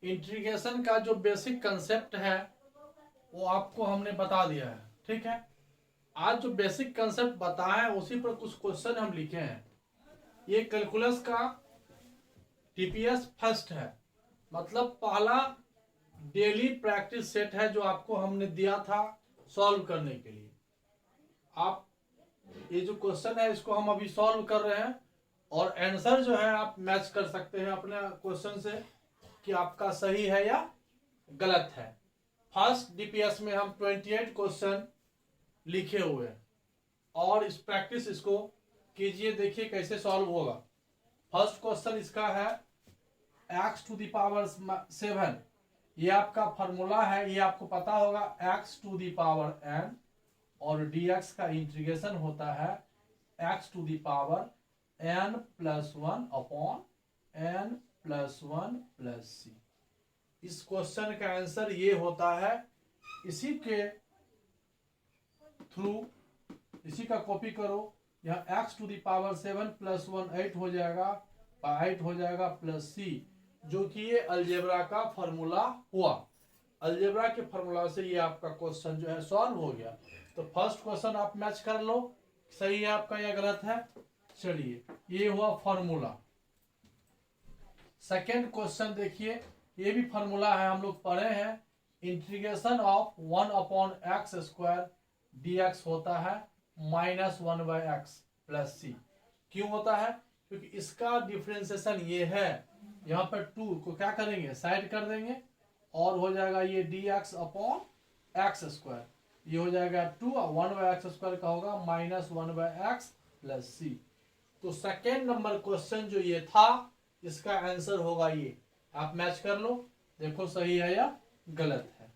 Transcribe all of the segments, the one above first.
Integration का जो basic concept है वो आपको हमने बता दिया है, ठीक है। आज जो बेसिक कंसेप्ट बताया है उसी पर कुछ क्वेश्चन हम लिखे हैं। ये कैलकुलस का टीपीएस फर्स्ट है, मतलब पहला डेली प्रैक्टिस सेट है जो आपको हमने दिया था सॉल्व करने के लिए। आप ये जो क्वेश्चन है इसको हम अभी सॉल्व कर रहे हैं और आंसर जो है आप मैच कर सकते हैं अपने क्वेश्चन से कि आपका सही है या गलत है। फर्स्ट डीपीएस में हम 28 क्वेश्चन लिखे हुए हैं और इस प्रैक्टिस इसको कीजिए, देखिए कैसे सॉल्व होगा। फर्स्ट क्वेश्चन इसका है x टू द पावर 7, ये आपका फॉर्मूला है, ये आपको पता होगा x to the power n और dx का इंटीग्रेशन होता है x to the power n plus 1 upon n plus 1 plus c। इस क्वेश्चन का आंसर ये होता है। इसी के थ्रू इसी का कॉपी करो, यहाँ x to the power 7 plus 1 8 हो जाएगा, 8 हो जाएगा प्लस c, जो कि ये अलजेब्रा का फॉर्मूला हुआ। अलजेब्रा के फॉर्मूला से ये आपका क्वेश्चन जो है सॉल्व हो गया। तो फर्स्ट क्वेश्चन आप मैच कर लो, सही है आपका या गलत है। चलिए, ये हुआ फॉर्मूला। सेकेंड क्वेश्चन देखिए, ये भी फॉर्मूला है, हम लोग पढ़े हैं। Integration of 1 upon x square dx होता है माइनस 1 बाई एक्स प्लस सी। क्यों होता है? क्योंकि इसका डिफ्रेंसिएशन ये है, यहाँ पर 2 को क्या करेंगे, साइड कर देंगे और हो जाएगा ये dx अपॉन एक्स स्क्वायर। ये हो जाएगा 2 और 1 बाई एक्स स्क्वायर का होगा माइनस 1 बाई एक्स प्लस सी। तो सेकेंड नंबर क्वेश्चन जो ये था इसका आंसर होगा ये। आप मैच कर लो, देखो सही है या गलत है।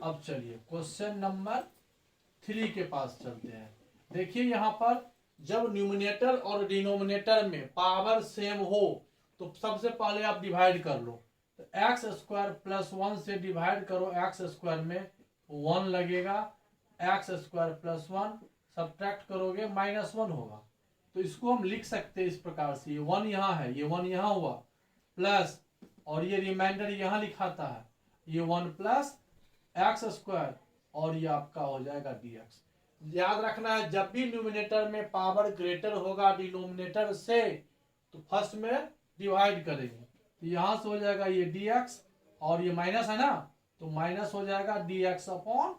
अब चलिए क्वेश्चन नंबर 3 के पास चलते हैं। देखिए यहाँ पर जब न्यूमिनेटर और डिनोमिनेटर में पावर सेम हो तो सबसे पहले आप डिवाइड कर लो। तो एक्स स्क्वायर प्लस 1 से डिवाइड करो, एक्स स्क्वायर में 1 लगेगा, एक्स स्क्वायर प्लस 1 सब्ट्रैक्ट करोगे माइनस 1 होगा। तो इसको हम लिख सकते हैं इस प्रकार से, ये 1 यहाँ है, ये 1 यहाँ हुआ, प्लस और ये रिमाइंडर यहाँ लिखाता है, ये 1 प्लस एक्स स्क्वायर और ये आपका हो जाएगा dx। याद रखना है जब भी न्यूमिनेटर में पावर ग्रेटर होगा डिनोमिनेटर से तो फर्स्ट में डिवाइड करेंगे। तो यहां से हो जाएगा ये dx और ये माइनस है ना, तो माइनस हो जाएगा dx upon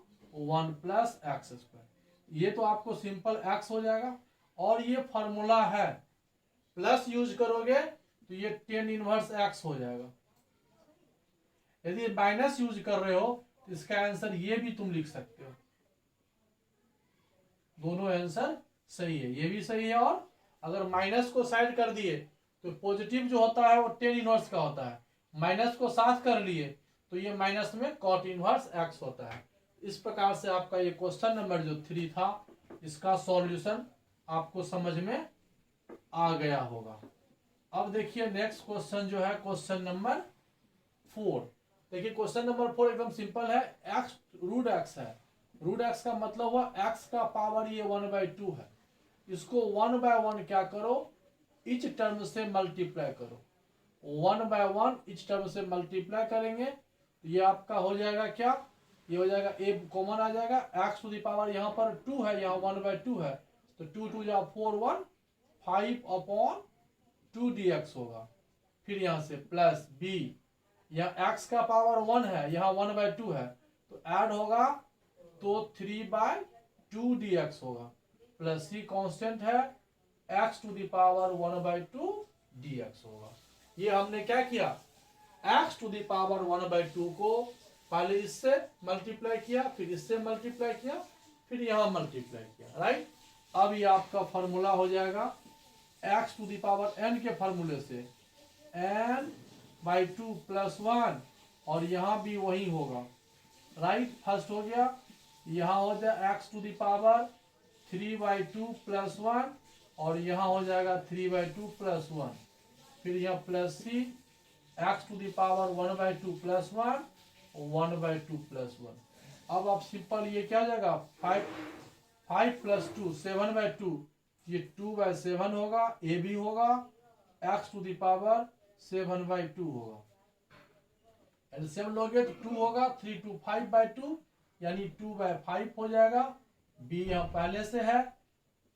1 plus x square. ये तो आपको सिंपल x हो जाएगा और ये फॉर्मूला है, प्लस यूज करोगे तो ये tan इनवर्स x हो जाएगा। यदि माइनस यूज कर रहे हो तो इसका आंसर ये भी तुम लिख सकते हो। दोनों आंसर सही है, ये भी सही है। और अगर माइनस को साइड कर दिए तो पॉजिटिव जो होता है वो tan इनवर्स का होता है, माइनस को साथ कर लिए तो ये माइनस में cot इनवर्स x होता है। इस प्रकार से आपका ये क्वेश्चन नंबर जो 3 था इसका सॉल्यूशन आपको समझ में आ गया होगा। अब देखिए नेक्स्ट क्वेश्चन जो है क्वेश्चन नंबर 4। देखिए क्वेश्चन नंबर 4 एकदम सिंपल है। x रूट x है, रूट x का मतलब हुआ x का पावर ये 1/2 है। इसको 1/1 क्या करो, इच टर्म से मल्टीप्लाई करो। 1/1 इच टर्म से मल्टीप्लाई करेंगे तो ये आपका हो जाएगा क्या, ये हो जाएगा a कॉमन आ जाएगा, x टू द पावर यहाँ पर 2 है, यहाँ 1/2 है, तो 2 2 जा 4 1 5 अपॉन 2 dx होगा। फिर यहाँ से प्लस b, यहाँ x का पावर 1 है, यहाँ 1/2 है, तो ऐड होगा तो 3/2 dx होगा, प्लस c कांस्टेंट है, x to the power 1/2 dx होगा। ये हमने क्या किया, x टू द पावर 1/2 को पहले इससे मल्टीप्लाई किया, फिर इससे मल्टीप्लाई किया, फिर यहाँ मल्टीप्लाई किया, राइट। अब ये आपका फॉर्मूला हो जाएगा x to the power n के फॉर्मूले से n/2 प्लस 1 और यहाँ भी वही होगा, राइट। फर्स्ट हो गया, यहाँ हो जाए x to the power 3/2 plus 1 और यहाँ हो जाएगा 3/2 प्लस 1, फिर यहाँ plus c, x to the power 1/2 plus 1 1/2 plus 1। अब आप सिंपल ये क्या हो जाएगा 5 प्लस 2 7/2, ये 2/7 होगा, ए भी होगा, x टू द पावर 7/2 होगा। एलसीएम लोगे तो 2 होगा, 3 2 5/2 यानी 2/5 हो जाएगा। बी यहाँ पहले से है,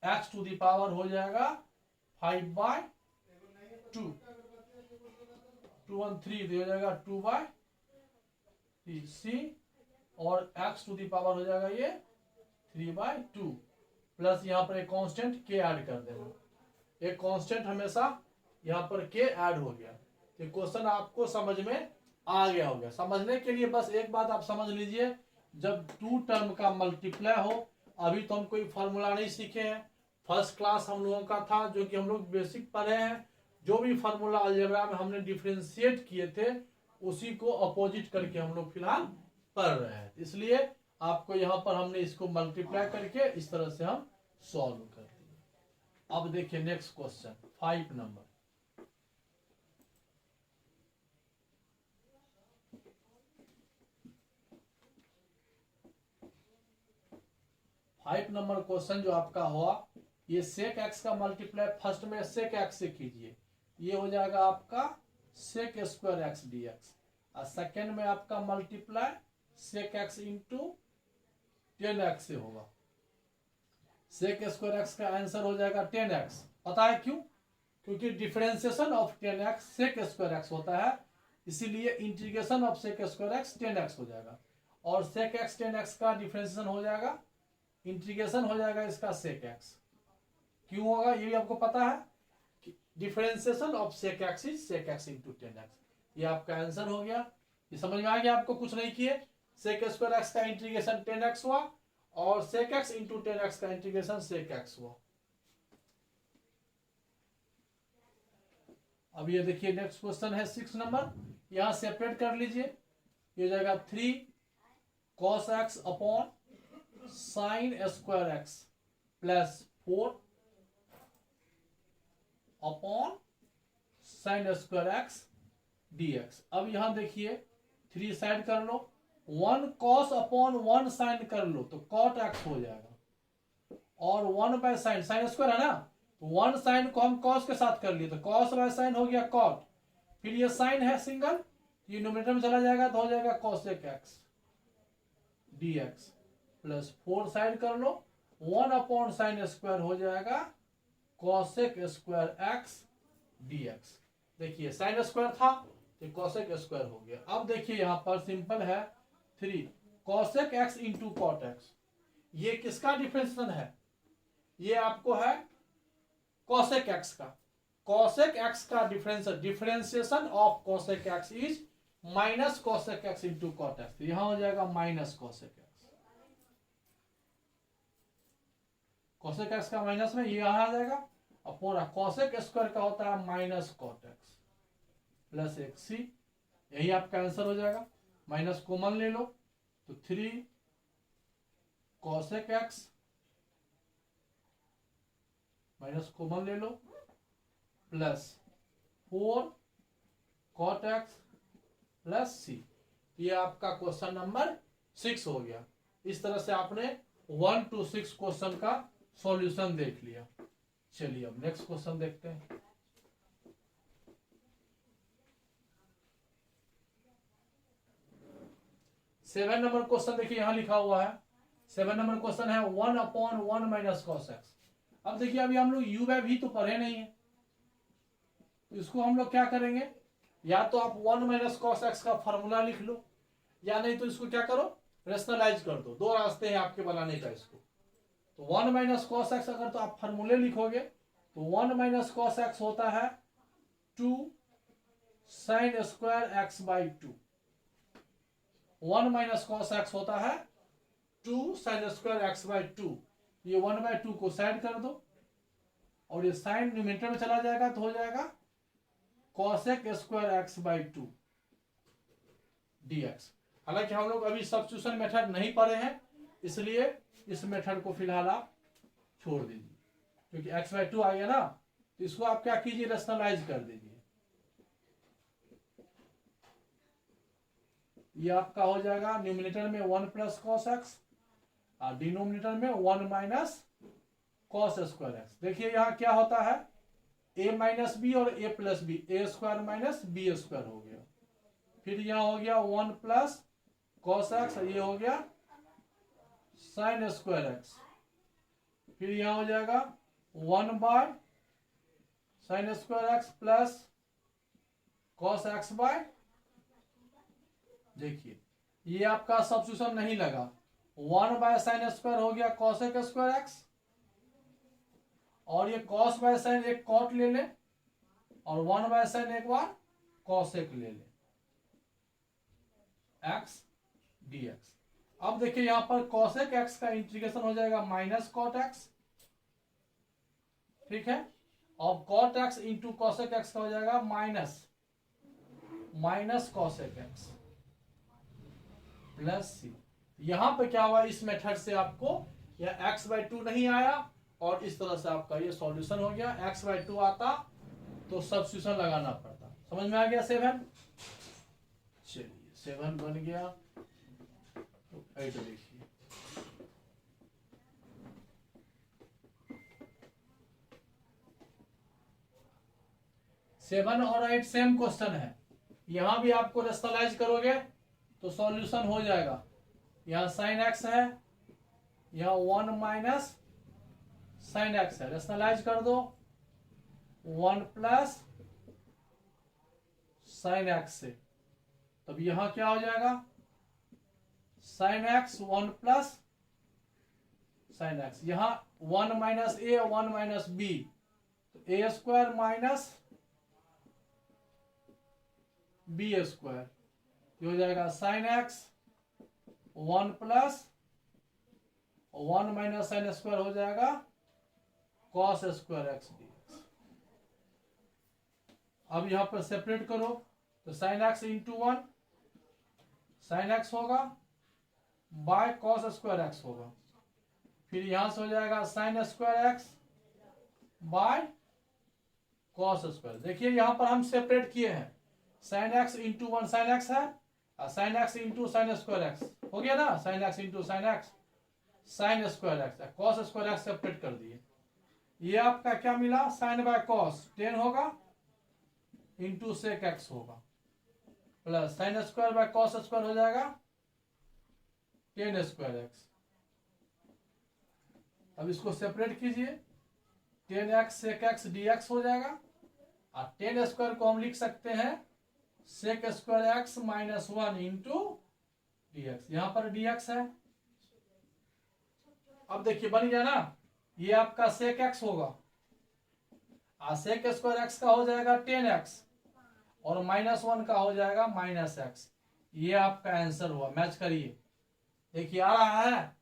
x टू द पावर हो जाएगा 5/2, 2 1 3 हो जाएगा 2/3 सी, और x टू द पावर हो जाएगा ये 3/2 प्लस यहाँ पर एक कांस्टेंट के ऐड कर देना। एक कांस्टेंट हमेशा यहाँ पर के ऐड हो गया। तो क्वेश्चन आपको समझ में आ गया होगा। समझने के लिए बस एक बात आप समझ लीजिए, जब 2 टर्म का मल्टीप्लाई हो, अभी तो हम कोई फार्मूला नहीं सीखे हैं, फर्स्ट क्लास हम लोगों का था जो कि हम लोग बेसिक पढ़े हैं। जो भी फार्मूला अलजेब्रा में हमने डिफरेंशिएट किए थे उसी को अपोजिट करके हम लोग फिलहाल पढ़ रहे हैं। इसलिए आपको यहाँ पर हमने इसको मल्टीप्लाई करके इस तरह से हम सॉल्व कर दिए। अब देखिए next question 5 number. Five number question जो आपका हुआ, ये सेक एक्स का मल्टीप्लाई फर्स्ट में सेक एक्स से कीजिए, ये हो जाएगा आपका sec square x d x, और सेकेंड में आपका multiply sec x into 10x से होगा। सेक स्क्वायर एक्स का आंसर हो जाएगा 10x। पता है क्यों? क्योंकि differentiation of 10x sec square x होता है, इसीलिए integration of sec square x 10x हो जाएगा, और सेक एक्स 10x का डिफरेंशिएशन हो जाएगा, इंटीग्रेशन हो जाएगा इसका सेक एक्स। क्यों होगा ये भी आपको पता है कि differentiation of sec x is sec x into 10x। ये आपका आंसर हो गया। ये समझ में आ गया आपको? कुछ नहीं किए, सेक स्क्वायर एक्स का इंटीग्रेशन 10x हुआ और सेक एक्स इंटू 10x का इंटीग्रेशन सेक एक्स हुआ। अब ये देखिए नेक्स्ट क्वेश्चन है 6 नंबर। यहां सेपरेट कर लीजिए, ये हो जाएगा 3 cos x upon sine square x plus 4 upon sine square x dx। अब यहां देखिए 3 साइड कर लो, 1 cos अपॉन 1 साइन कर लो तो cot x हो जाएगा, और 1 बाय साइन, साइन स्क्वायर है ना, तो 1 साइन को हम cos के साथ कर लिए तो cos बाय साइन हो गया cot, फिर ये साइन है सिंगल, ये न्यूमरेटर में चला जाएगा तो हो जाएगा cosec x dx plus 4 side कर लो, 1 अपॉन साइन स्क्वायर हो जाएगा cosec स्क्वायर x dx। देखिए साइन स्क्वायर था तो cosec स्क्वायर हो गया। अब देखिए यहां पर सिंपल है 3 cosec x into cot x, ये किसका डिफरेंशिएशन है? ये आपको है cosec x का। cosec x का differentiation of cosec x is minus cosec x into cot x, यहां हो जाएगा minus cosec x। cosec x का माइनस में ये यहां आ जाएगा, और पूरा cosec स्क्वायर का होता है माइनस cot x प्लस एक सी, यही आपका आंसर हो जाएगा। माइनस कॉमन ले लो तो 3 cosec x माइनस कॉमन ले लो प्लस 4 cot x प्लस सी। ये आपका क्वेश्चन नंबर 6 हो गया। इस तरह से आपने 1 to 6 क्वेश्चन का सॉल्यूशन देख लिया। चलिए अब नेक्स्ट क्वेश्चन देखते हैं। सेवन नंबर क्वेश्चन देखिए यहां लिखा हुआ है। 7 नंबर क्वेश्चन है 1 अपॉन 1 माइनस cos x। अब देखिए अभी हम लोग u बाय v तो पढ़े नहीं है, तो इसको हम लोग क्या करेंगे, या तो आप 1 माइनस cos x का फॉर्मूला लिख लो, या नहीं तो इसको क्या करो रेशनलाइज कर दो। दो रास्ते हैं आपके बनाने का इसको। तो 1 माइनस cos x अगर तो आप फॉर्मूले लिखोगे तो 1 माइनस cos x होता है 2 sine square x by 2। 1 minus cos x होता है 2 साइन स्क्वायर x बाई 2। ये 1 बाई 2 को साइड कर दो, और ये साइन न्यूमरेटर में चला जाएगा तो हो जाएगा cosec square x by 2 dx। हालांकि हम लोग अभी सब्स्टिट्यूशन मेथड नहीं पढ़े हैं, इसलिए इस मेथड को फिलहाल आप छोड़ दीजिए, क्योंकि x बाई 2 आ गया ना, तो इसको आप क्या कीजिए रेशनलाइज कर दीजिए। ये आपका हो जाएगा न्यूमिनेटर में 1 प्लस cos x और डिनोमिनेटर में 1 माइनस cos स्क्वायर x। देखिए यहाँ क्या होता है a माइनस बी और a plus B, A square minus B square हो गया। फिर यहाँ हो गया 1 प्लस कॉस एक्स, ये हो गया साइन स्क्वायर एक्स। फिर यहाँ हो जाएगा 1 by sine square x plus cos x by, देखिए ये आपका सब्स्टिट्यूशन नहीं लगा, 1 बाय साइन स्क्वायर हो गया कॉसेक स्क्वायर एक्स, और ये कॉस बाय साइन एक कॉट ले ले, और 1 बाय साइन एक बार कॉसेक ले ले, एक्स डी एक्स। अब देखिए यहां पर कॉसेक एक्स का इंटीग्रेशन हो जाएगा माइनस कॉट एक्स, ठीक है, और cot x into cosec x का हो जाएगा minus cosec x plus c. यहां पे क्या हुआ, इस मेथड से आपको यह x/2 नहीं आया, और इस तरह से आपका ये सॉल्यूशन हो गया। x/2 आता तो सब्स्टिट्यूशन लगाना पड़ता। समझ में आ गया 7? चलिए 7 बन गया, तो 8 देखिए। सेवन और 8 सेम क्वेश्चन है, यहां भी आपको रेशनलाइज करोगे तो सॉल्यूशन हो जाएगा। यहां साइन एक्स है, यहां 1 माइनस साइन एक्स है, रेशनलाइज कर दो 1 प्लस साइन एक्स से, तब यहां क्या हो जाएगा sine x 1 plus sine x, यहां 1 माइनस ए 1 माइनस बी, तो ए स्क्वायर माइनस बी स्क्वायर, ये हो जाएगा sine x 1 plus 1 minus sine square हो जाएगा cos square x d x. अब यहां पर सेपरेट करो तो sine x into 1 sine x होगा बाय कॉस स्क्वायर एक्स होगा, फिर यहां से हो जाएगा sine square x by cos square. देखिए यहां पर हम सेपरेट किए हैं, sine x into 1 sine x है, और sine x into sine square x हो गया ना, sine x into sine x sign square x, cos square x separate कर दिए। ये आपका क्या मिला, साइन बाय कॉस 10 होगा इंटू सेक एक्स होगा, plus sine square by cos square हो जाएगा 10 स्क्वायर एक्स। अब इसको सेपरेट कीजिए, 10x सेक एक्स डी एक्स हो जाएगा, और 10 स्क्वायर को हम लिख सकते हैं sec square x minus 1 into d x, यहां पर डी एक्स है। अब देखिए बन गया ना, ये आपका सेक एक्स होगा, और सेक स्क्वायर एक्स का हो जाएगा 10x, और माइनस 1 का हो जाएगा माइनस एक्स। ये आपका आंसर हुआ, मैच करिए, देखिए आ रहा है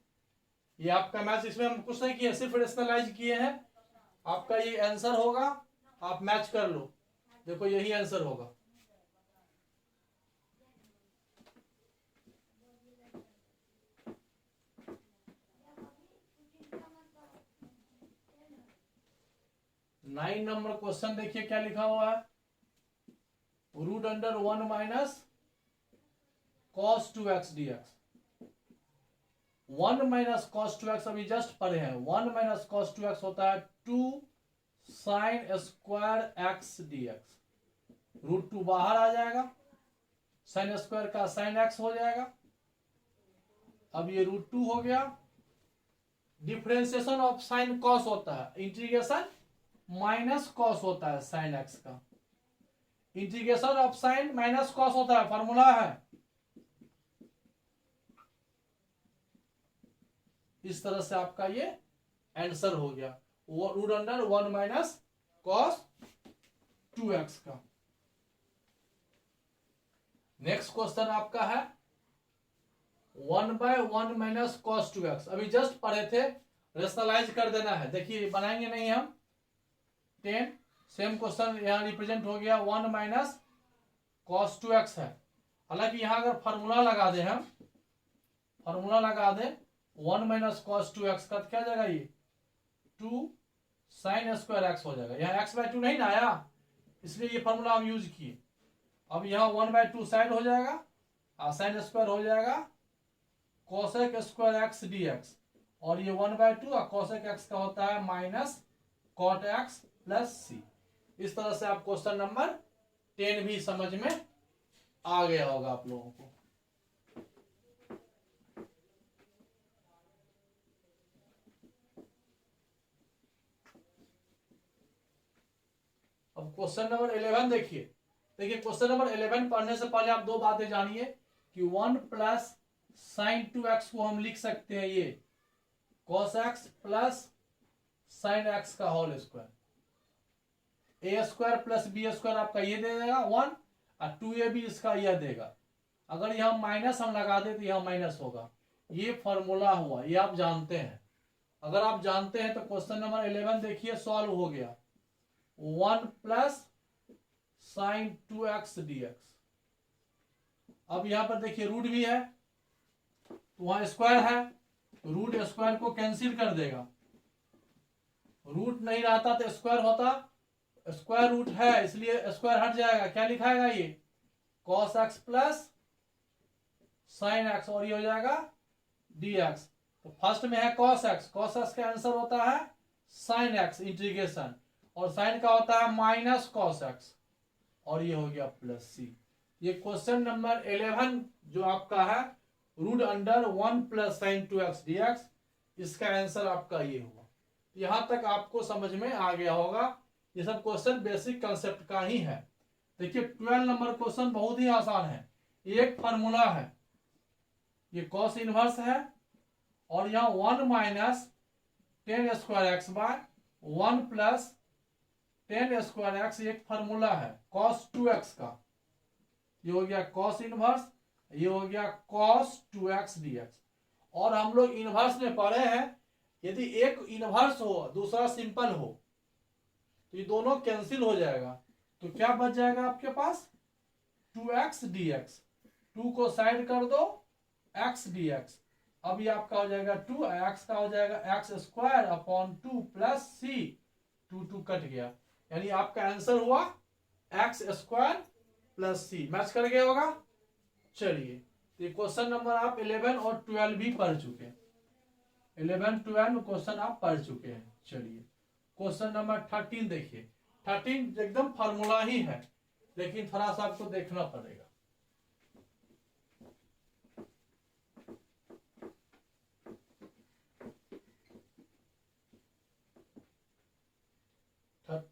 ये आपका मैच। इसमें हम कुछ नहीं किए, सिर्फ रेशनलाइज किए हैं, आपका ये आंसर होगा। आप मैच कर लो, देखो यही आंसर होगा। नाइन नंबर क्वेश्चन देखिए क्या लिखा हुआ है, root under 1 minus cos 2x dx। 1 minus cos 2x अभी जस्ट पढ़े हैं, 1 माइनस कॉस 2x होता है 2 sine square x dx। Root 2 बाहर आ जाएगा, साइन स्क्वायर का साइन एक्स हो जाएगा। अब ये रूट 2 हो गया, डिफरेंशिएशन ऑफ साइन कॉस होता है, इंटीग्रेशन माइनस कॉस होता है साइन एक्स का, integration of sine minus cos होता है, फॉर्मूला है। इस तरह से आपका ये आंसर हो गया, root under 1 minus cos 2x का। नेक्स्ट क्वेश्चन आपका है 1 बाय 1 माइनस कॉस 2x, अभी जस्ट पढ़े थे, रेशनलाइज कर देना है। देखिए बनाएंगे नहीं हम, 10 सेम क्वेश्चन यहां रिप्रेजेंट हो गया, 1 माइनस कॉस 2x है। हालांकि यहां अगर फॉर्मूला लगा दे, हम फॉर्मूला लगा दे 1 माइनस कॉस 2x का, तो क्या जाएगा ये 2 साइन स्क्वायर एक्स हो जाएगा। यहाँ x/2 नहीं ना आया, इसलिए ये फॉर्मूला हम यूज किए। अब यहाँ 1/2 साइन हो जाएगा, और साइन स्क्वायर हो जाएगा कोसेक स्क्वायर एक्स dx, और ये 1/2 और कोसेक एक्स का होता है माइनस कॉट एक्स प्लस सी। इस तरह से आप क्वेश्चन नंबर 10 भी समझ में आ गया होगा आप लोगों को। अब क्वेश्चन नंबर 11 देखिए। देखिए क्वेश्चन नंबर 11 पढ़ने से पहले आप दो बातें जानिए कि 1 प्लस साइन 2x को हम लिख सकते हैं ये cos x plus sign x का होल स्क्वायर। ए स्क्वायर प्लस बी स्क्वायर आपका ये दे देगा 1 और 2ab इसका यह देगा। अगर यह माइनस हम लगा दे तो यह माइनस होगा। ये फॉर्मूला हुआ, ये आप जानते हैं। अगर आप जानते हैं तो क्वेश्चन नंबर 11 देखिए सॉल्व हो गया। 1 प्लस साइन 2x dx। अब यहां पर देखिए रूट भी है तो वहां स्क्वायर है तो रूट स्क्वायर को कैंसिल कर देगा। रूट नहीं रहता तो स्क्वायर होता, स्क्वायर रूट है इसलिए स्क्वायर हट जाएगा। क्या लिखाएगा ये cos x plus sign x और ये हो जाएगा dx। तो फर्स्ट में है cos x, cos x का आंसर होता है साइन x इंटीग्रेशन और साइन का होता है माइनस cos x और ये हो गया प्लस c। ये क्वेश्चन नंबर 11 जो आपका है root under 1 plus sine 2x dx, इसका आंसर आपका ये हुआ। यहां तक आपको समझ में आ गया होगा। ये सब क्वेश्चन बेसिक कंसेप्ट का ही है। देखिए 12 नंबर क्वेश्चन बहुत ही आसान है। एक फार्मूला है, ये कॉस इनवर्स है और यहाँ 1 minus 10 square x by 1 plus 10 square x एक फार्मूला है कॉस 2x का। ये हो गया कॉस इनवर्स, ये हो गया कॉस 2x dx। और हम लोग इनवर्स में पढ़े हैं यदि एक इनवर्स हो दूसरा सिंपल हो तो ये दोनों कैंसिल हो जाएगा। तो क्या बच जाएगा आपके पास 2x dx। 2 को साइड कर दो x dx। अब ये आपका हो जाएगा 2, x का हो जाएगा x square upon 2 plus c। 2 cut गया यानी आपका आंसर हुआ x square plus c। Match कर गया होगा। चलिए तो ये क्वेश्चन नंबर आप 11 और 12 भी पढ़ चुके हैं। 11 12 क्वेश्चन आप पढ़ चुके हैं। चलिए क्वेश्चन नंबर 13 देखिए। 13 एकदम फार्मूला ही है लेकिन थोड़ा सा आपको देखना पड़ेगा।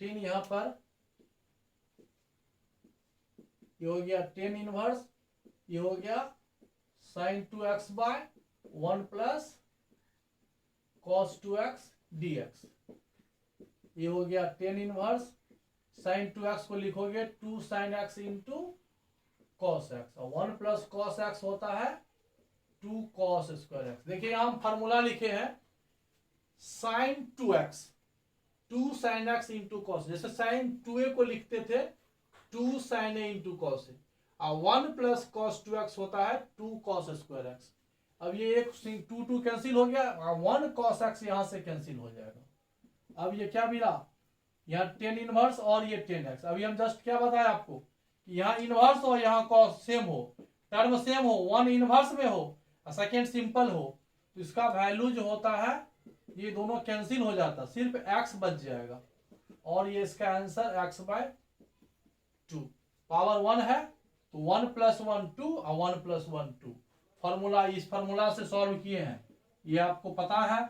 यहां पर ये हो गया 10 इनवर्स, ये हो गया sine 2x by 1 plus cos 2x dx। ये हो गया 10 इनवर्स, साइन 2x को लिखोगे 2 sine x into cos x और 1 प्लस कॉस x होता है 2 कॉस स्क्वायर x। देखिए यहां हम फार्मूला लिखे हैं sine 2x 2 sine x into cos. जैसे साइन 2a को लिखते थे 2 sine a into cos a और 1 प्लस कॉस 2x होता है 2 कॉस स्क्वायर x। अब ये एक 2 कैंसिल हो गया और 1 कॉस x यहां से कैंसिल हो जाएगा। अब ये क्या मिला यहाँ 10 इनवर्स और ये 10x। अभी हम जस्ट क्या बताया आपको कि यहाँ इनवर्स हो यहाँ कॉस सेम हो, टर्म सेम हो, 1 इनवर्स में हो और सेकेंड सिंपल हो तो इसका वैल्यू जो होता है ये दोनों कैंसिल हो जाता, सिर्फ x बच जाएगा और ये इसका आंसर x बाय 2। पावर 1 है तो 1 प्लस 1 2 और 1 प्लस 1 2। फॉर्मूला इस फॉर्मूला से सॉल्व किए हैं, ये आपको पता है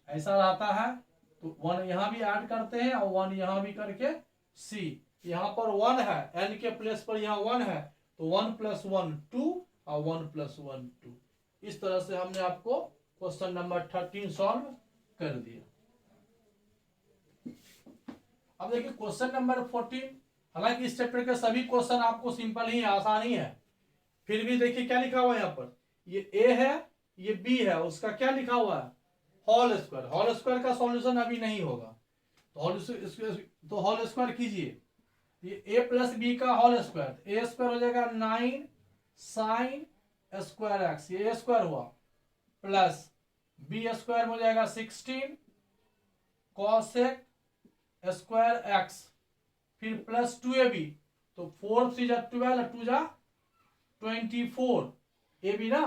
ऐसा रहता है। तो 1 यहां भी ऐड करते हैं और 1 यहां भी करके c। यहां पर 1 है n के प्लेस पर यहाँ 1 है तो 1 प्लस 1 2 और 1 प्लस 1 2। इस तरह से हमने आपको क्वेश्चन नंबर 13 सॉल्व कर दिया। अब देखिए क्वेश्चन नंबर 14। हालांकि इस चैप्टर के सभी क्वेश्चन आपको सिंपल ही आसान ही है, फिर भी देखिए क्या लिखा हुआ है यहाँ पर। ये a है ये b है, उसका क्या लिखा हुआ है होल स्क्वायर। होल स्क्वायर का सॉल्यूशन अभी नहीं होगा तो होल स्क्वायर कीजिए। ये a प्लस बी का होल स्क्वायर, a स्क्वायर हो जाएगा 9 साइन स्क्वायर x, ये a स्क्वायर हुआ, प्लस बी स्क्वायर हो जाएगा 16 कॉसेक स्क्वायर x, फिर प्लस 2ab तो 4 3 जा 12 2 जा 24 ab ना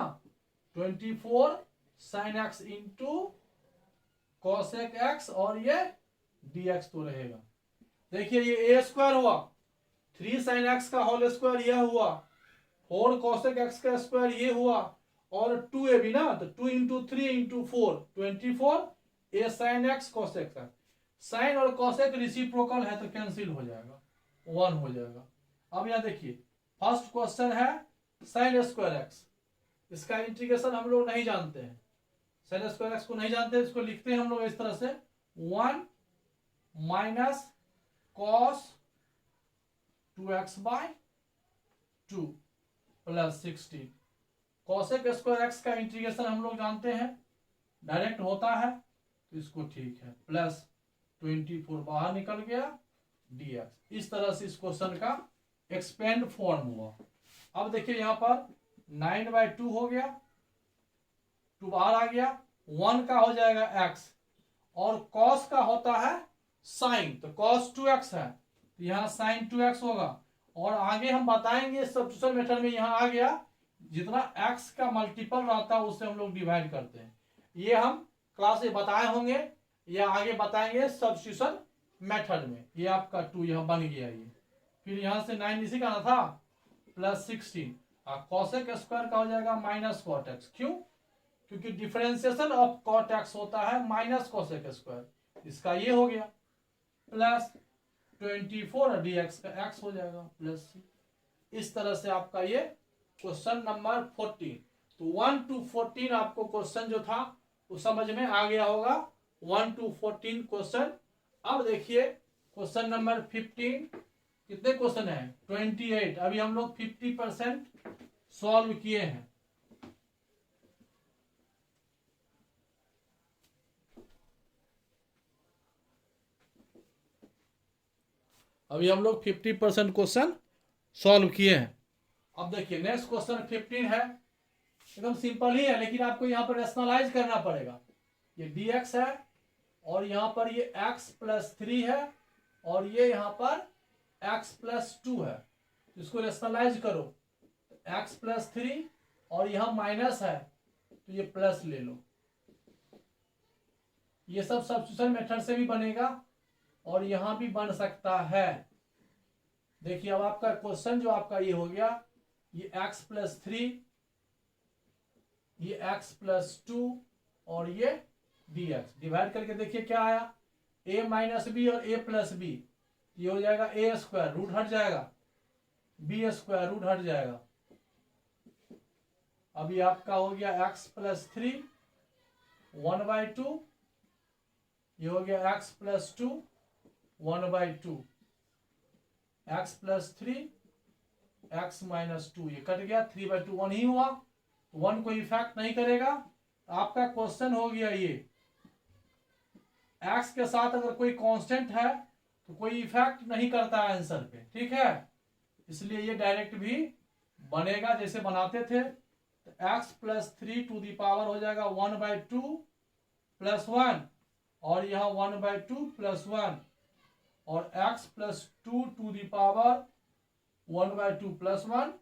24 sine x into cosec x और ये dx तो रहेगा। देखिए ये a स्क्वायर हुआ 3 साइन x का होल स्क्वायर यह हुआ 4 cosec x का स्क्वायर ये हुआ, और 2ab ना, तो 2 into 3 into 4 24 a sin x cosec x। Sine और कॉसेक रिसिप्रोकल है तो कैंसिल हो जाएगा, 1 हो जाएगा। अब यहां देखिए फर्स्ट क्वेश्चन है साइन स्क्वायर एक्स, इसका इंटीग्रेशन हम लोग नहीं जानते हैं, साइन स्क्वायर एक्स को नहीं जानते, इसको लिखते हैं हम लोग इस तरह से 1 minus cos 2x by 2 plus 16। Cosec square x का इंटीग्रेशन हम लोग जानते हैं, डायरेक्ट होता है, तो इसको ठीक है, प्लस 24 बाहर निकल गया dx। इस तरह से इस क्वेश्चन का एक्सपेंड फॉर्म हुआ। अब देखिए यहां पर 9/2 हो गया, 2 बाहर आ गया, 1 का हो जाएगा x, और cos का होता है साइन, तो cos 2x है, तो यहां साइन 2x होगा। और आगे हम बताएंगे सब्स्टिट्यूशन मेथड में, यहां आ गया जितना x का मल्टीपल रहता है उससे हम लोग डिवाइड करते हैं, ये हम क्लास में बताए होंगे या आगे बताएंगे सब्स्टिट्यूशन मेथड में। ये आपका 2 यहां बन गया, ये फिर यहां से 9 इसी का ना था, प्लस 16, और कॉसेक स्क्वायर का हो जाएगा माइनस कॉट एक्स। क्यों? क्योंकि डिफरेंशिएशन ऑफ कॉट एक्स होता है माइनस कॉसेक स्क्वायर, इसका ये हो गया, प्लस 24 dx का x हो जाएगा प्लस c। इस तरह से आपका ये क्वेश्चन नंबर 14, तो 1 to 14 आपको क्वेश्चन जो था वो समझ में आ गया होगा, 1 to 14 क्वेश्चन। अब देखिए क्वेश्चन नंबर 15, कितने क्वेश्चन है 28, अभी हम लोग 50% सॉल्व किए हैं। अभी हम लोग 50% क्वेश्चन सॉल्व किए हैं। अब देखिए नेक्स्ट क्वेश्चन 15 है, एकदम सिंपल ही है, लेकिन आपको यहाँ पर रेशनलाइज करना पड़ेगा। ये dx है और यहाँ पर ये x प्लस 3 है और ये यहाँ पर x प्लस 2 है, इसको रेशनलाइज करो, x प्लस 3 और यहाँ माइनस है तो ये प्लस ले लो। ये सब सब्स्टिट्यूशन मेथड से भी बनेगा और यहाँ भी बन सकता है। देखिए अब आपका क्वेश्चन जो आपका ये हो गया, ये x प्लस 3, ये x प्लस 2 और ये dx, डिवाइड करके देखिए क्या आया, a माइनस बी और a प्लस बी, ये हो जाएगा a स्क्वायर, रूट हट जाएगा, b स्क्वायर रूट हट जाएगा। अभी आपका हो गया x प्लस 3 1/2, ये हो गया x plus 2 1/2, x plus 3 x minus 2, ये कट गया, 3/2 1 ही हुआ, 1 को इफेक्ट नहीं करेगा। आपका क्वेश्चन हो गया ये, x के साथ अगर कोई कांस्टेंट है तो कोई इफेक्ट नहीं करता है आंसर पे, ठीक है, इसलिए ये डायरेक्ट भी बनेगा जैसे बनाते थे। तो x plus 3 to the power हो जाएगा 1/2 प्लस 1, और यहाँ 1/2 प्लस 1, और x plus 2 to the power 1/2 plus 1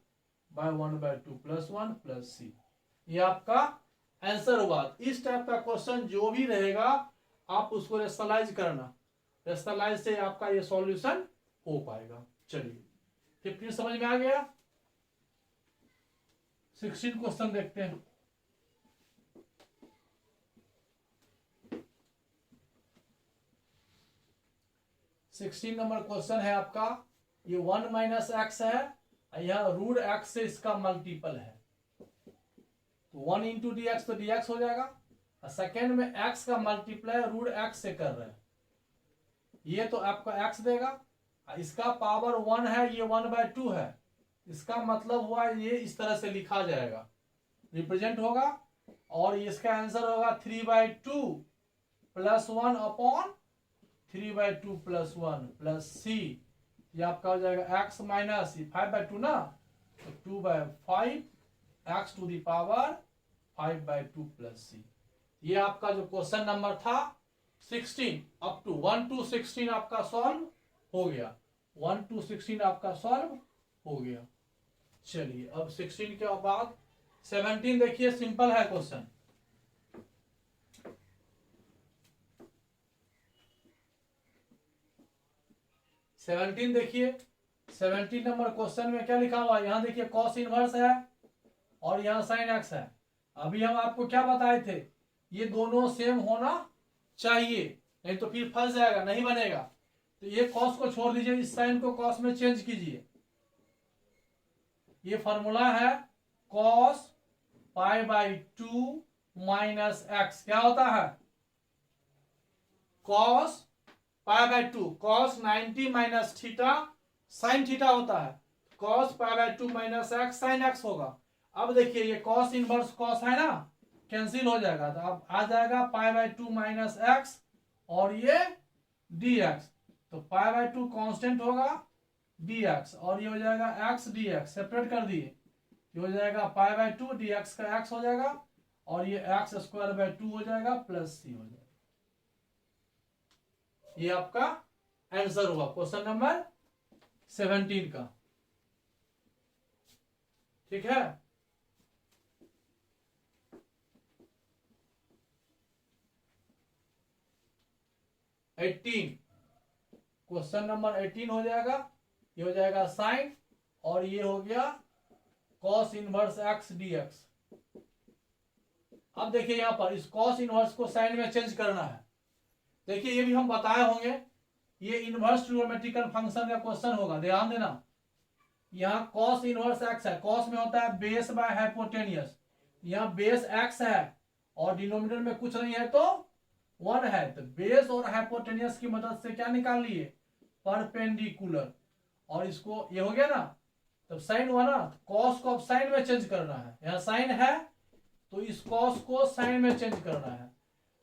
by 1/2 plus 1 plus c, ये आपका आंसर हुआ। इस टाइप का क्वेश्चन जो भी रहेगा आप उसको रेशनलाइज करना, रेशनलाइज से आपका ये सॉल्यूशन हो पाएगा। चलिए 15 समझ में आ गया, 16 क्वेश्चन देखते हैं। सिक्सटीन नंबर क्वेश्चन है आपका, ये 1 माइनस एक्स है, यहाँ रूट एक्स से इसका मल्टीपल है, तो 1 इंटू डी एक्स तो डी एक्स हो जाएगा, सेकेंड में x का मल्टीप्लाई रूट x से कर रहे हैं, ये तो आपका x देगा, इसका पावर 1 है, ये 1/2 है, इसका मतलब हुआ ये इस तरह से लिखा जाएगा, रिप्रेजेंट होगा, और इसका आंसर होगा 3/2 plus 1 upon 3/2 plus 1 plus c, ये आपका हो जाएगा x माइनस 5/2 ना, तो 2/5 x to the power 5/2 plus c। ये आपका जो क्वेश्चन नंबर था 16 अप टू 1 to 16 आपका सॉल्व हो गया, 1 to 16 आपका सॉल्व हो गया। चलिए अब 16 के बाद 17 देखिए, सिंपल है क्वेश्चन। सेवनटीन देखिए, 17 नंबर क्वेश्चन में क्या लिखा हुआ है, यहाँ देखिए कॉस इनवर्स है और यहाँ साइन एक्स है। अभी हम आपको क्या बताए थे, ये दोनों सेम होना चाहिए, नहीं तो फिर फंस जाएगा, नहीं बनेगा। तो ये कॉस को छोड़ दीजिए, इस साइन को कॉस में चेंज कीजिए। ये फॉर्मूला है cos pi by 2 minus x, क्या होता है cos pi by 2, cos 90 minus theta sine theta होता है, cos pi by 2 minus x sine x होगा। अब देखिए ये कॉस इनवर्स कॉस है ना, कैंसिल हो जाएगा, तो अब आ जाएगा पाई बाई 2 माइनस एक्स और ये डी एक्स। तो पाई बाई 2 कॉन्स्टेंट होगा डी एक्स और ये हो जाएगा एक्स डी एक्स, सेपरेट कर दिए, ये हो जाएगा पाई बाई 2 डी एक्स का एक्स हो जाएगा और ये एक्स स्क्वायर बाई 2 हो जाएगा प्लस सी हो जाएगा। ये आपका आंसर हुआ क्वेश्चन नंबर 17 का। ठीक है, क्वेश्चन नंबर 18 हो जाएगा, ये हो जाएगा साइन और ये हो गया cos inverse x d x. अब देखिए यहां पर इस कॉस इनवर्स को साइन में चेंज करना है। देखिए ये भी हम बताए होंगे, ये इनवर्स ट्रिग्नोमेट्रिकल फंक्शन का क्वेश्चन होगा, ध्यान देना। यहाँ कॉस इनवर्स एक्स है, कॉस में होता है बेस बाय हाइपोटेनियस, यहाँ बेस एक्स है और डिनोमिनेटर में कुछ नहीं है तो 1 है, तो बेस और हाइपोटेनियस की मदद से क्या निकाल लिए परपेंडिकुलर, और इसको ये हो गया ना, तब साइन हुआ ना, कॉस को अब साइन में चेंज करना है, यहाँ साइन है तो इस कॉस को साइन में चेंज करना है,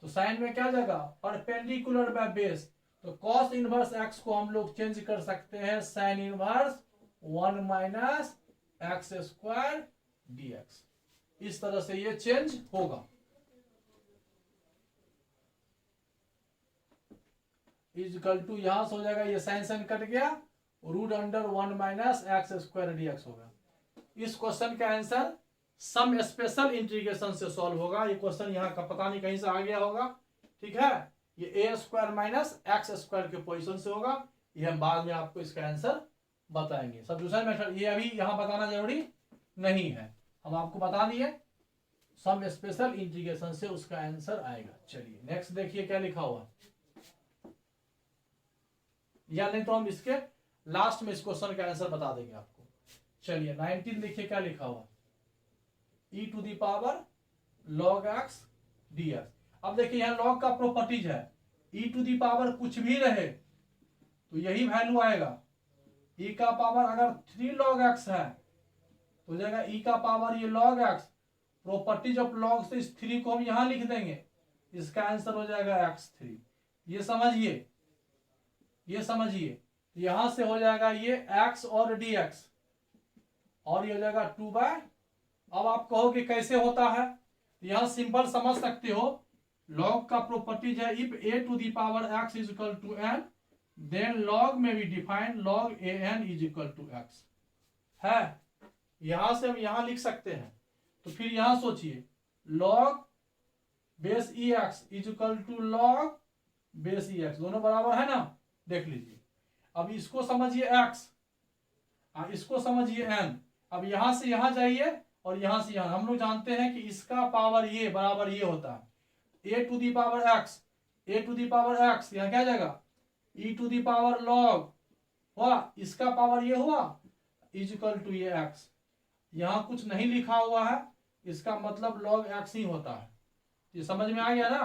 तो साइन में क्या जाएगा परपेंडिकुलर बाय बेस, तो कॉस इनवर्स एक्स को हम लोग चेंज कर सकते हैं sine inverse 1 minus x square d x. इस तरह से ये चेंज होगा। इजकल टू यहां से हो जाएगा, ये साइन साइन कट गया, root under 1 minus x square d x होगा। इस क्वेश्चन का आंसर सम स्पेशल इंटीग्रेशन से सॉल्व होगा। ये क्वेश्चन यहाँ का पता नहीं कहीं से आ गया होगा, ठीक है, ये ए स्क्वायर माइनस एक्स स्क्वायर के पोजीशन से होगा, ये हम बाद में आपको इसका आंसर बताएंगे। सब्स्टिट्यूशन मेथड ये अभी यहाँ बताना जरूरी नहीं है, हम आपको बता दिए, सम स्पेशल इंटीग्रेशन से उसका आंसर आएगा। चलिए नेक्स्ट देखिए क्या लिखा हुआ, या नहीं तो हम इसके लास्ट में इस क्वेश्चन का आंसर बता देंगे आपको। चलिए 19 देखिए क्या लिखा हुआ, e to the power log x dx। अब देखिए यहाँ log का प्रॉपर्टीज है, e टू दी पावर कुछ भी रहे तो यही वैल्यू आएगा, e का पावर अगर 3 log x है तो हो जाएगा e का पावर ये log x, properties of log से इस 3 को हम यहां लिख देंगे, इसका आंसर हो जाएगा x3। ये समझिए, ये समझिए, यहां से हो जाएगा ये x और dx और ये हो जाएगा 2 बाय। अब आप कहोगे कैसे होता है, यहां सिंपल समझ सकते हो, log का प्रॉपर्टीज है if a to the power x is equal to n then log में भी define log an is equal to x है, यहां से हम यहां लिख सकते हैं। तो फिर यहां सोचिए log base e x is equal to log base e x, दोनों बराबर है ना, देख लीजिए। अब इसको समझिए x, इसको समझिए n, अब यहां से यहां जाइए और यहां से यहां, हम लोग जानते हैं कि इसका पावर ये बराबर ये होता है a to the power x, a to the power x, यहां क्या जाएगा e to the power log हुआ, इसका पावर ये हुआ इज इक्वल टू ये x, यहां कुछ नहीं लिखा हुआ है, इसका मतलब log x ही होता है। ये समझ में आ गया ना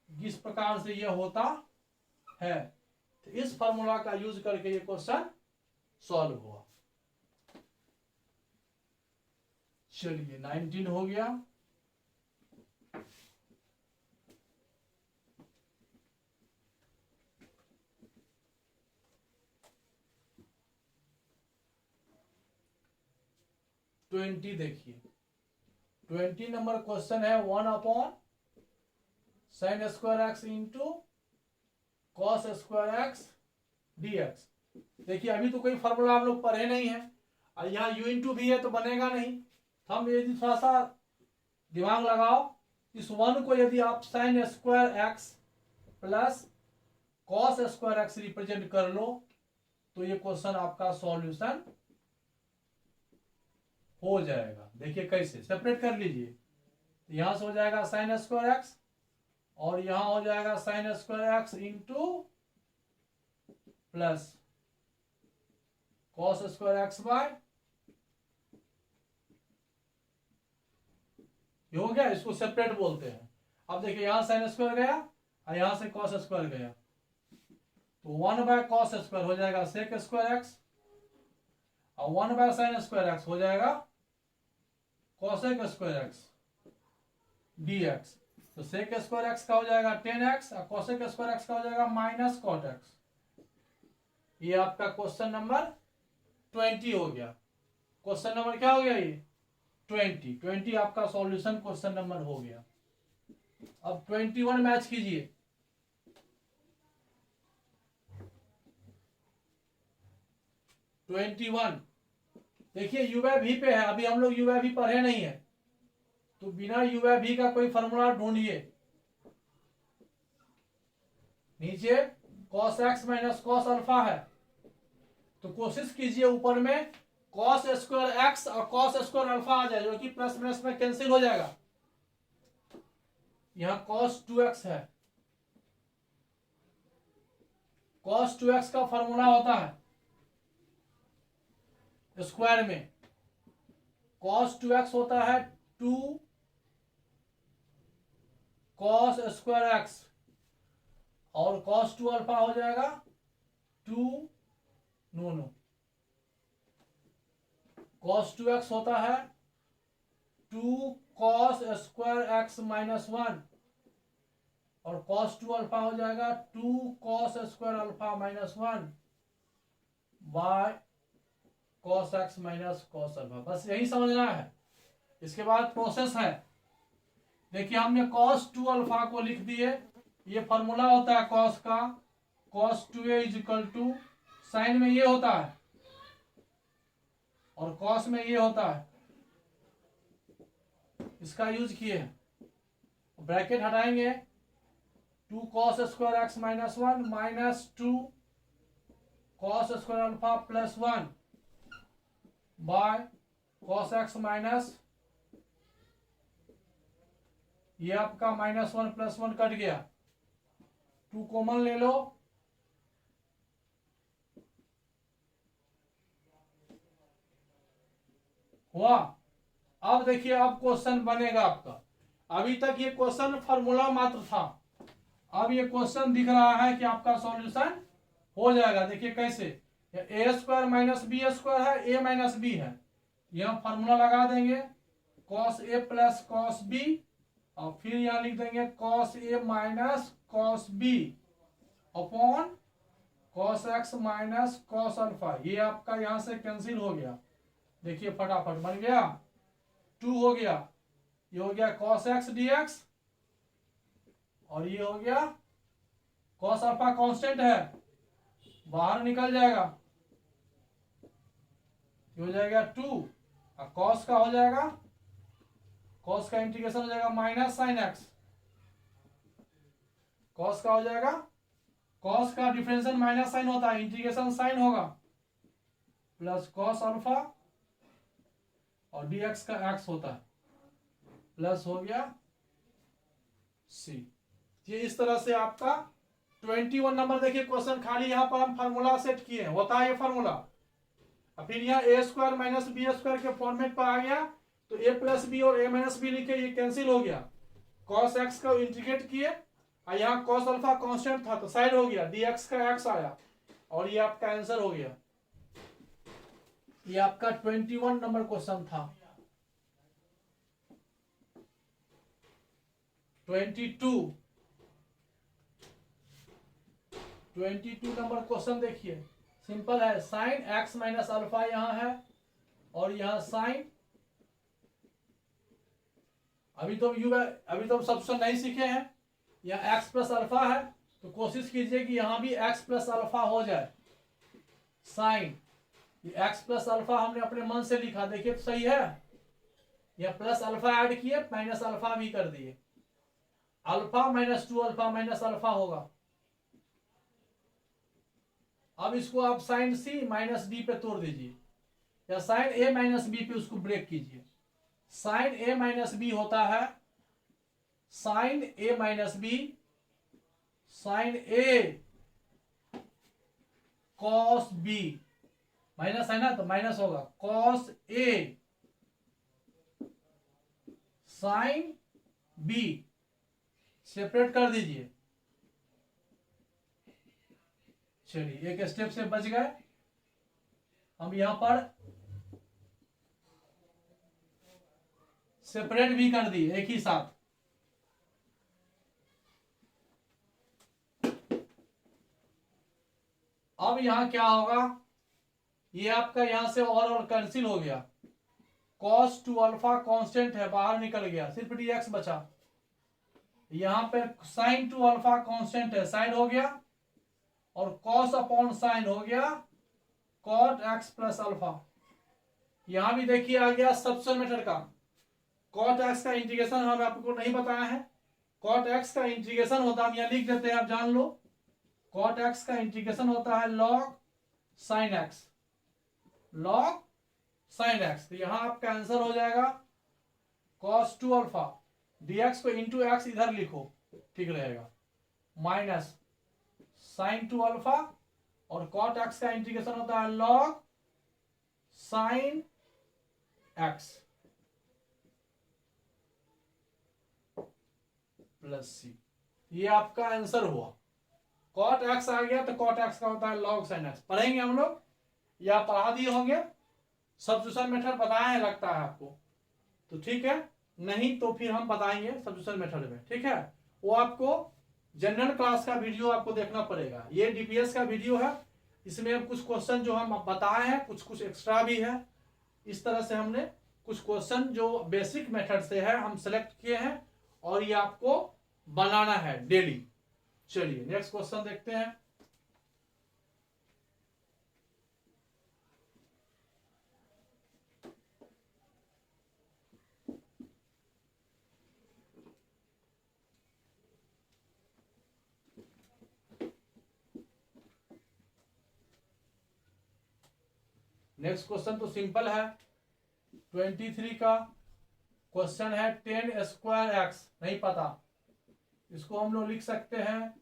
किस प्रकार से ये होता है, तो इस फॉर्मूला का यूज करके ये क्वेश्चन सॉल्व हुआ। चलिए 19 हो गया, ट्वेंटी देखिए, 20 नंबर क्वेश्चन है 1 upon sine square x into cos square x d x. देखिए अभी तो कोई फॉर्मूला हम लोग पढ़े नहीं है और यहाँ u इंटू भी है तो बनेगा नहीं, तो हम यदि थोड़ा सा दिमाग लगाओ, इस 1 को यदि आप sign square x plus cos square x represent कर लो तो ये क्वेश्चन आपका सॉल्यूशन हो जाएगा। देखिए कैसे, सेपरेट कर लीजिए। यहां से हो जाएगा साइन स्क्वायर एक्स और यहां हो जाएगा sine square x into plus cos square x by, ये हो गया, इसको सेपरेट बोलते हैं। अब देखिए यहां साइन स्क्वायर गया और यहां से कॉस स्क्वायर गया, तो 1/cos स्क्वायर हो जाएगा सेक स्क्वायर एक्स और 1/sin स्क्वायर एक्स हो जाएगा cosec स्क्वायर एक्स dx। तो सेक स्क्वायर एक्स का हो जाएगा 10x और cosec स्क्वायर एक्स का हो जाएगा माइनस कॉट एक्स। ये आपका क्वेश्चन नंबर 20 हो गया। क्वेश्चन नंबर क्या हो गया, ये 20 आपका सॉल्यूशन क्वेश्चन नंबर हो गया। अब 21 मैच कीजिए। देखिए यू बाय वी पे है, अभी हम लोग यू बाय वी पढ़े नहीं है, तो बिना यू बाय वी का कोई फॉर्मूला ढूंढिए। नीचे cos x minus cos alpha है, तो कोशिश कीजिए ऊपर में cos स्क्वायर एक्स और cos स्क्वायर अल्फा आ जाए, जो कि प्लस माइनस में कैंसिल हो जाएगा। यहां cos 2x है, cos 2x का फॉर्मूला होता है स्क्वायर में, cos 2x होता है 2 cos स्क्वायर एक्स और cos 2 अल्फा हो जाएगा 2 नो cos 2x होता है 2 cos स्क्वायर एक्स माइनस 1 और cos 2 अल्फा हो जाएगा 2 cos square alpha minus 1 by cos x minus cos alpha. बस यही समझना है। इसके बाद प्रोसेस है। देखिए हमने cos 2 अल्फा को लिख दिए, ये फॉर्मूला होता है cos का, cos 2a is equal to, sine में ये होता है और cos में ये होता है, इसका यूज किए हैं। ब्रैकेट हटाएंगे, 2 cos square x minus 1 minus 2 cos square alpha plus 1 by cos x minus, ये आपका -1 + 1 कट गया, 2 कॉमन ले लो, हुआ। अब देखिए अब क्वेश्चन बनेगा आपका। अभी तक ये क्वेश्चन फॉर्मूला मात्र था, अब ये क्वेश्चन दिख रहा है कि आपका सॉल्यूशन हो जाएगा। देखिए कैसे, ए स्क्वायर माइनस बी स्क्वायर है, ए माइनस बी है, यहां फॉर्मूला लगा देंगे cos a plus cos b और फिर यहां लिख देंगे cos a minus cos b upon cos x minus cos alpha. ये आपका यहां से कैंसिल हो गया, देखिए फटाफट बन गया, 2 हो गया, ये हो गया cos x dx और ये हो गया cos अल्फा कांस्टेंट है, बाहर निकल जाएगा, ये हो जाएगा 2 और cos का हो जाएगा, cos का इंटीग्रेशन हो जाएगा माइनस साइन एक्स, cos का हो जाएगा, cos का डिफरेंशियल माइनस साइन होता है, इंटीग्रेशन साइन होगा, प्लस cos अल्फा और dx का x होता है, प्लस हो गया c। ये इस तरह से आपका 21 नंबर। देखिए क्वेश्चन खाली यहां पर हम फार्मूला सेट किए हैं, होता है ये फार्मूला, और फिर यहाँ ए स्क्वायर माइनस बी स्क्वायर के फॉर्मेट पर आ गया, तो ए प्लस बी और ए माइनस बी लिखे, ये कैंसिल हो गया, cos x का इंटीग्रेट किए और यहाँ cos अल्फा कांस्टेंट था तो साइड हो गया, dx का x आया और ये आपका आंसर हो गया। ये आपका 21 नंबर क्वेश्चन था। 22 नंबर क्वेश्चन देखिए, सिंपल है, साइन x माइनस अल्फा यहाँ है और यहाँ साइन, अभी तो सब्स्टिट्यूशन नहीं सीखे हैं, यहाँ x प्लस अल्फा है, तो कोशिश कीजिए कि यहाँ भी x प्लस अल्फा हो जाए। साइन, ये x प्लस अल्फा हमने अपने मन से लिखा, देखिए तो सही है, यहाँ प्लस अल्फा ऐड किए, माइनस अल्फा भी कर दिए, अल्फा -2 अल्फा माइनस अल्फा होगा, अब इसको आप साइन सी माइनस डी पे तोड़ दीजिए, या साइन ए माइनस बी पे उसको ब्रेक कीजिए। साइन ए माइनस बी होता है साइन ए माइनस बी साइन ए कॉस बी, माइनस है ना तो माइनस होगा cos A sine B, separate कर दीजिए। चलिए एक स्टेप से बच गए। हम यहां पर सेपरेट भी कर दिए एक ही साथ। अब यहां क्या होगा, ये आपका यहां से और कैंसिल हो गया। cos टू अल्फा कांस्टेंट है, बाहर निकल गया, सिर्फ dx बचा। यहां पर sin टू अल्फा कांस्टेंट है, साइन हो गया, और cos अपॉन साइन हो गया cot x प्लस अल्फा। यहां भी देखिए आ गया सब्स्टिट्यूशन मेथड का। cot x का इंटीग्रेशन हम आपको नहीं बताया है। cot x का इंटीग्रेशन होता है, हम यहां लिख देते हैं, आप जान लो। cot x का इंटीग्रेशन होता है log sin x, log sin x। तो यहां आपका आंसर हो जाएगा cos टू अल्फा, dx को इंटू एक्स इधर लिखो, ठीक रहेगा, माइनस साइन टू अल्फा, और cot x का इंटीग्रेशन होता है log sin x प्लस सी। ये आपका आंसर हुआ। cot x आ गया तो cot x का होता है log sin x। पढ़ेंगे हम लोग, या पढ़ा दिए होंगे, सब्स्टिट्यूशन मेथड बताया है लगता है आपको, तो ठीक है, नहीं तो फिर हम बताएंगे सब्स्टिट्यूशन मेथड में, ठीक है। वो आपको जनरल क्लास का वीडियो आपको देखना पड़ेगा। ये डीपीएस का वीडियो है, इसमें कुछ क्वेश्चन जो हम बताए हैं, कुछ कुछ एक्स्ट्रा भी है। इस तरह से हमने कुछ क्वेश्चन जो बेसिक मेथड से है हम सेलेक्ट किए हैं, और ये आपको बनाना है डेली। चलिए नेक्स्ट क्वेश्चन देखते हैं। नेक्स्ट क्वेश्चन तो सिंपल है, 23 का क्वेश्चन है 10 स्क्वायर एक्स, नहीं पता, इसको हम लोग लिख सकते हैं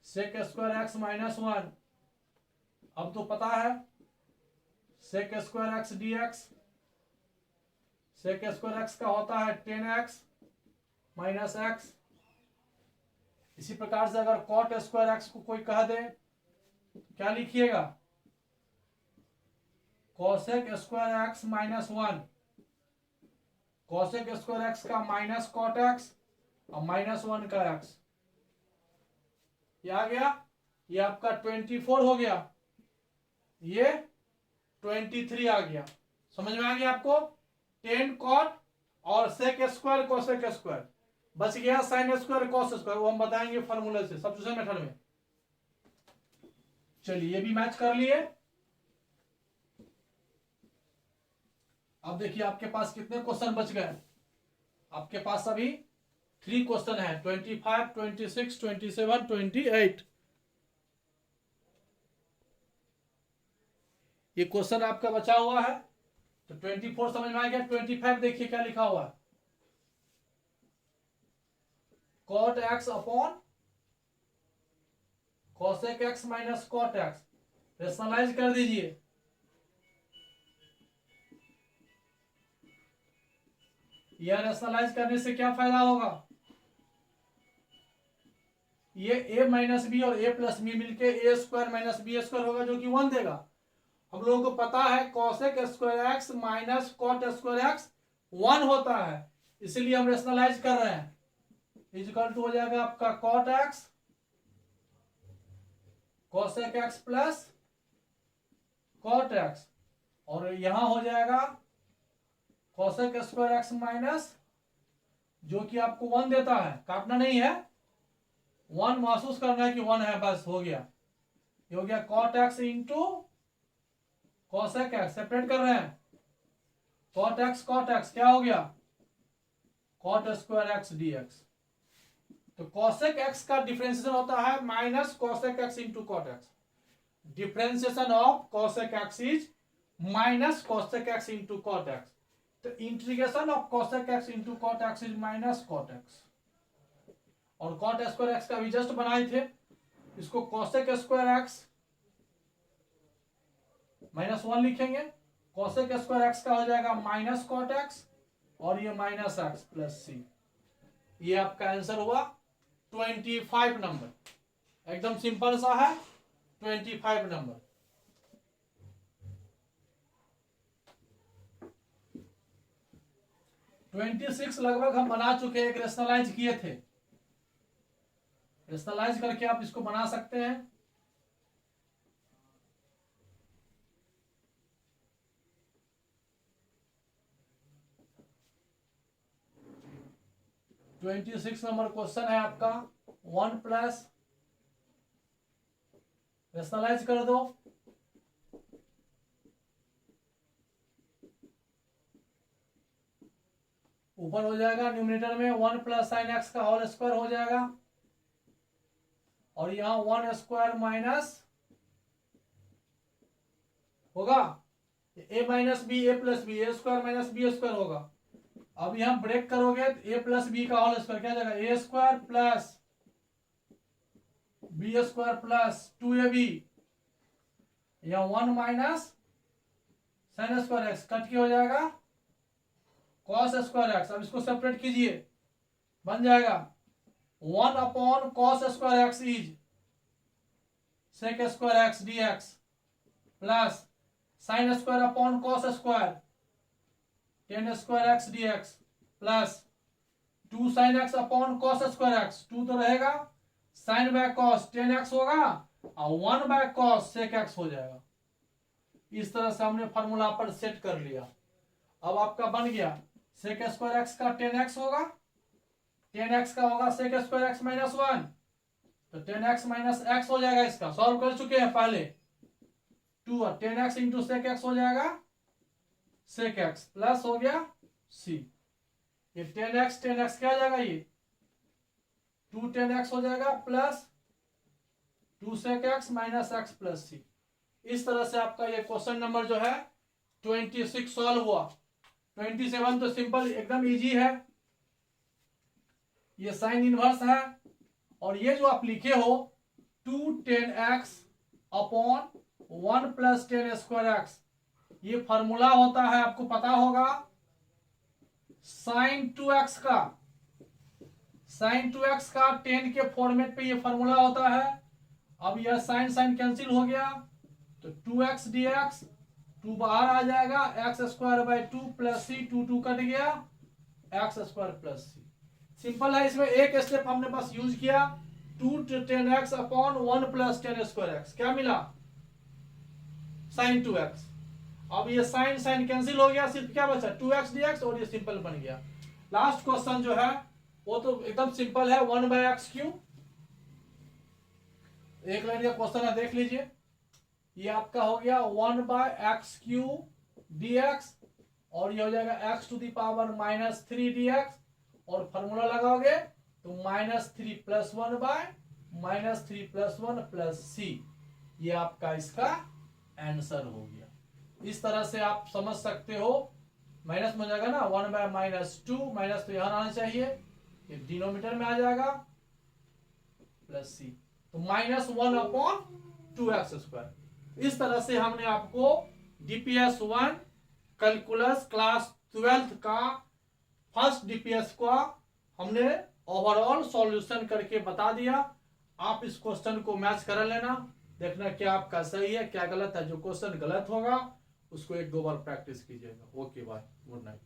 सेक स्क्वायर एक्स माइनस 1। अब तो पता है sec square x d x, sec square x का होता है 10x माइनस एक्स। इसी प्रकार से अगर कॉट स्क्वायर एक्स को कोई कह दे, क्या लिखिएगा, cosec square x minus 1, cosec square x का माइनस कॉट एक्स और माइनस 1 का एक्स। ये आ गया, ये आपका 24 हो गया, ये 23 आ गया। समझ में आ गया आपको। 10 कॉट और सेक स्क्वायर कॉसेक स्क्वायर, बच गया साइन स्क्वायर कॉस स्क्वायर, वो हम बताएंगे फॉर्मूले से सब्स्टिट्यूशन मेथड में। चलिए ये भी मैच कर लिए। अब देखिए आपके पास कितने क्वेश्चन बच गए। आपके पास अभी 3 क्वेश्चन है, 25, 26, 27, 28। ये क्वेश्चन आपका बचा हुआ है। तो 24 समझ में आ गया। 25 देखिए क्या लिखा हुआ है, cot x upon cosec x minus cot x. Rationalise कर दीजिए, यह रेशनलाइज करने से क्या फायदा होगा, ये a माइनस बी और a प्लस बी मिलके a square minus B square होगा, जो कि 1 देगा। हम लोगों को पता है cosec square x minus cot square x 1 होता है, इसलिए हम रेशनलाइज कर रहे हैं। इक्वल टू हो जाएगा आपका cot x cosec x plus cot x, और यहां हो जाएगा कॉसेक स्क्वायर एक्स माइनस, जो कि आपको 1 देता है, काटना नहीं है, 1 महसूस करना है कि 1 है, बस हो गया। ये हो गया cot x into cosec x, separate कर रहे हैं, कॉट एक्स क्या हो गया, cot square x d x. तो कॉसेक एक्स का डिफरेंशिएशन होता है minus cosec x into cot x. Differentiation of cosec x is minus cosec x into cot x। तो integration of cosec x into cot x is minus cot x, और cot square x का भी just बनाए थे, इसको cosec square x -1 लिखेंगे, cosec square x का हो जाएगा माइनस cot x, और ये माइनस x प्लस c। ये आपका आंसर हुआ 25 नंबर, एकदम सिंपल सा है 25 नंबर। ट्वेंटी 26 लगभग हम बना चुके हैं, एक रेशनलाइज किए थे, रेशनलाइज करके आप इसको बना सकते हैं। ट्वेंटी 26 नंबर क्वेश्चन है आपका 1 प्लस, रेशनलाइज कर दो, ऊपर हो जाएगा न्यूमरेटर में 1 प्लस साइन एक्स का होल स्क्वायर हो जाएगा, और यहां 1 स्क्वायर माइनस होगा A minus B, A plus B, A square minus B square होगा। अब यहां ब्रेक करोगे तो ए प्लस बी का होल स्क्वायर क्या जाएगा, A square plus B square plus 2ab, यहां 1 minus sine square X cut के हो जाएगा कॉस स्क्वायर एक्स। अब इसको सेपरेट कीजिए, बन जाएगा 1 upon cos square x is sec square x dx plus sine square upon cos square tan square x dx plus 2 sine x upon cos square x, 2 तो रहेगा, साइन बाय कॉस 10x होगा, और 1 by cos sec x हो जाएगा। इस तरह से हमने फॉर्मूला पर सेट कर लिया। अब आपका बन गया सेक स्क्वायर एक्स का 10x होगा, 10x का होगा सेक स्क्वायर एक्स माइनस 1, तो 10x माइनस एक्स हो जाएगा। इसका सॉल्व कर चुके हैं पहले, 2 10x इंटू सेक एक्स हो जाएगा सेक एक्स प्लस हो गया c, ये 10x क्या आ जाएगा, ये 2 10x हो जाएगा plus 2 sec x minus x plus c। इस तरह से आपका ये क्वेश्चन नंबर जो है 26 सॉल्व हुआ। 27 तो सिंपल एकदम इजी है, ये साइन इनवर्स है, और ये जो आप लिखे हो 2 10x upon 1 plus 10 square x, ये फॉर्मूला होता है, आपको पता होगा साइन 2x का, साइन 2x का 10 के फॉर्मेट पे ये फॉर्मूला होता है। अब यह साइन साइन कैंसिल हो गया, तो 2x dx, 2 बाहर आ जाएगा, x square by 2 plus c, 2 cut गया, x square plus c. Simple है, इसमें एक स्टेप हमने बस यूज किया, 2 10x upon 1 plus 10 square x, क्या मिला साइन 2x। अब ये साइन साइन कैंसिल हो गया, सिर्फ क्या बचा 2x dx, और ये सिंपल बन गया। लास्ट क्वेश्चन जो है वो तो एकदम सिंपल है, 1 बाय एक्स क्यू, एक लाइन का क्वेश्चन है, देख लीजिए। ये आपका हो गया 1 बाय एक्स क्यू dx, और ये हो जाएगा x to the power -3 dx, और फॉर्मूला लगाओगे तो -3 plus 1 by -3 plus 1 plus c, ये आपका इसका आंसर हो गया। इस तरह से आप समझ सकते हो, माइनस में जाएगा ना 1 बाय -2, माइनस तो यहां आना चाहिए, ये डिनोमिनेटर में आ जाएगा प्लस c, तो -1 अपॉन 2x स्क्वायर। इस तरह से हमने आपको डीपीएस 1 कैलकुलस क्लास 12th का फर्स्ट डीपीएस का हमने ओवरऑल सॉल्यूशन करके बता दिया। आप इस क्वेश्चन को मैच कर लेना, देखना क्या आपका सही है क्या गलत है। जो क्वेश्चन गलत होगा उसको 1-2 बार प्रैक्टिस कीजिएगा। Okay bye, good night.